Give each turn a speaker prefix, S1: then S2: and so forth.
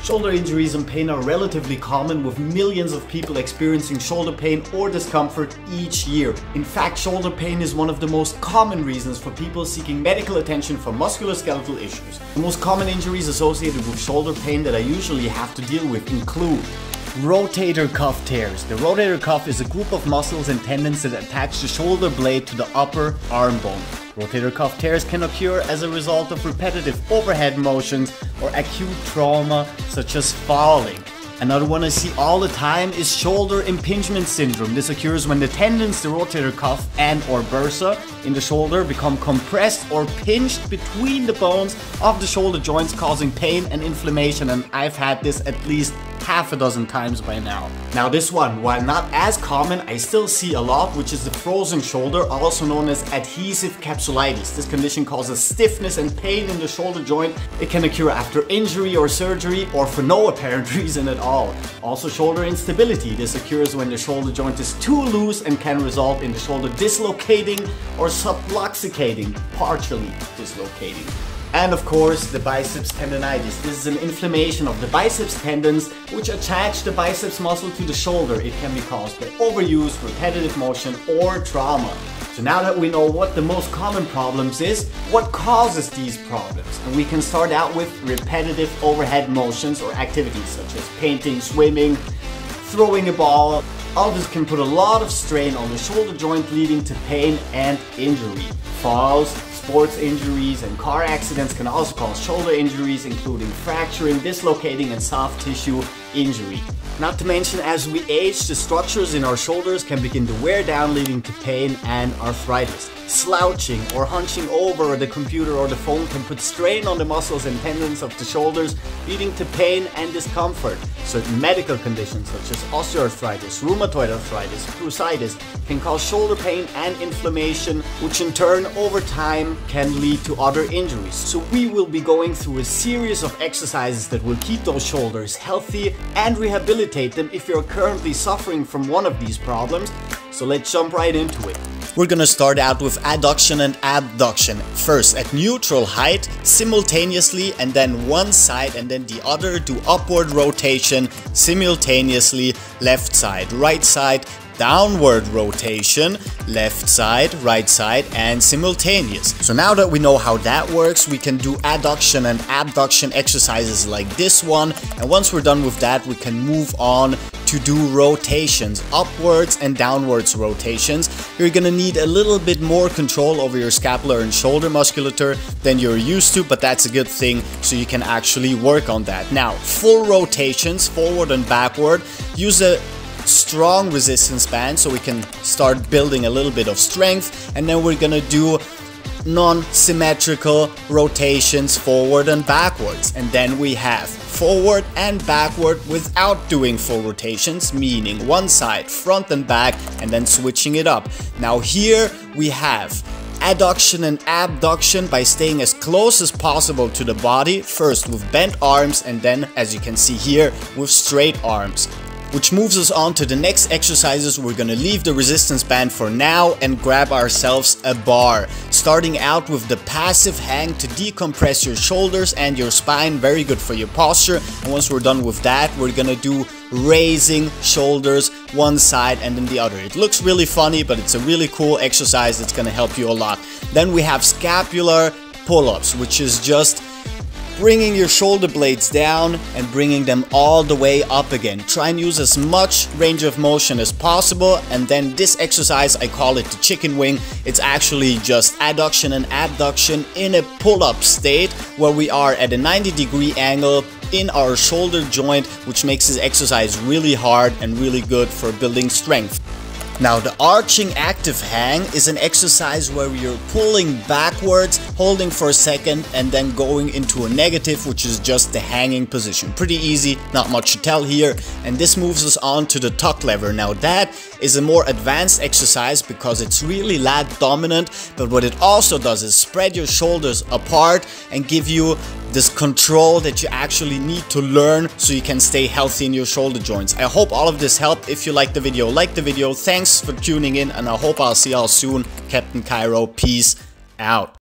S1: Shoulder injuries and pain are relatively common, with millions of people experiencing shoulder pain or discomfort each year. In fact, shoulder pain is one of the most common reasons for people seeking medical attention for musculoskeletal issues. The most common injuries associated with shoulder pain that I usually have to deal with include rotator cuff tears. The rotator cuff is a group of muscles and tendons that attach the shoulder blade to the upper arm bone. Rotator cuff tears can occur as a result of repetitive overhead motions or acute trauma such as falling. Another one I see all the time is shoulder impingement syndrome. This occurs when the tendons, the rotator cuff and or bursa in the shoulder become compressed or pinched between the bones of the shoulder joints, causing pain and inflammation, and I've had this at least half a dozen times by now. Now this one, while not as common, I still see a lot, which is the frozen shoulder, also known as adhesive capsulitis. This condition causes stiffness and pain in the shoulder joint. It can occur after injury or surgery or for no apparent reason at all. Also shoulder instability. This occurs when the shoulder joint is too loose and can result in the shoulder dislocating or subluxating, partially dislocating. And of course, the biceps tendonitis. This is an inflammation of the biceps tendons which attach the biceps muscle to the shoulder. It can be caused by overuse, repetitive motion, or trauma. So now that we know what the most common problems is, what causes these problems? And we can start out with repetitive overhead motions or activities such as painting, swimming, throwing a ball. All this can put a lot of strain on the shoulder joint, leading to pain and injury. Falls, sports injuries and car accidents can also cause shoulder injuries, including fracturing, dislocating and soft tissue injury. Not to mention, as we age, the structures in our shoulders can begin to wear down, leading to pain and arthritis. Slouching or hunching over the computer or the phone can put strain on the muscles and tendons of the shoulders, leading to pain and discomfort. Certain medical conditions such as osteoarthritis, rheumatoid arthritis, bursitis can cause shoulder pain and inflammation, which in turn over time can lead to other injuries. So we will be going through a series of exercises that will keep those shoulders healthy and rehabilitate them if you're currently suffering from one of these problems. So let's jump right into it. We're gonna start out with adduction and abduction. First at neutral height, simultaneously, and then one side and then the other. Do upward rotation simultaneously, left side, right side, downward rotation, left side, right side, and simultaneous. So now that we know how that works, we can do adduction and abduction exercises like this one. And once we're done with that, we can move on to do rotations, upwards and downwards rotations. You're gonna need a little bit more control over your scapular and shoulder musculature than you're used to, but that's a good thing, so you can actually work on that. Now, full rotations, forward and backward. Use a strong resistance band so we can start building a little bit of strength, and then we're gonna do non-symmetrical rotations forward and backwards, and then we have forward and backward without doing full rotations, meaning one side front and back and then switching it up. Now here we have adduction and abduction by staying as close as possible to the body, first with bent arms and then, as you can see here, with straight arms. Which moves us on to the next exercises. We're gonna leave the resistance band for now and grab ourselves a bar. Starting out with the passive hang to decompress your shoulders and your spine, very good for your posture. And once we're done with that, we're gonna do raising shoulders one side and then the other. It looks really funny, but it's a really cool exercise that's gonna help you a lot. Then we have scapular pull-ups, which is just bringing your shoulder blades down and bringing them all the way up again. Try and use as much range of motion as possible, and then this exercise, I call it the chicken wing. It's actually just adduction and abduction in a pull-up state where we are at a 90-degree angle in our shoulder joint, which makes this exercise really hard and really good for building strength. Now, the arching active hang is an exercise where you're pulling backwards, holding for a second, and then going into a negative, which is just the hanging position. Pretty easy, not much to tell here. And this moves us on to the tuck lever. Now, that is a more advanced exercise because it's really lat dominant, but what it also does is spread your shoulders apart and give you this control that you actually need to learn so you can stay healthy in your shoulder joints. I hope all of this helped. If you liked the video, like the video. Thanks for tuning in, and I hope I'll see y'all soon. Captain Cairo, peace out.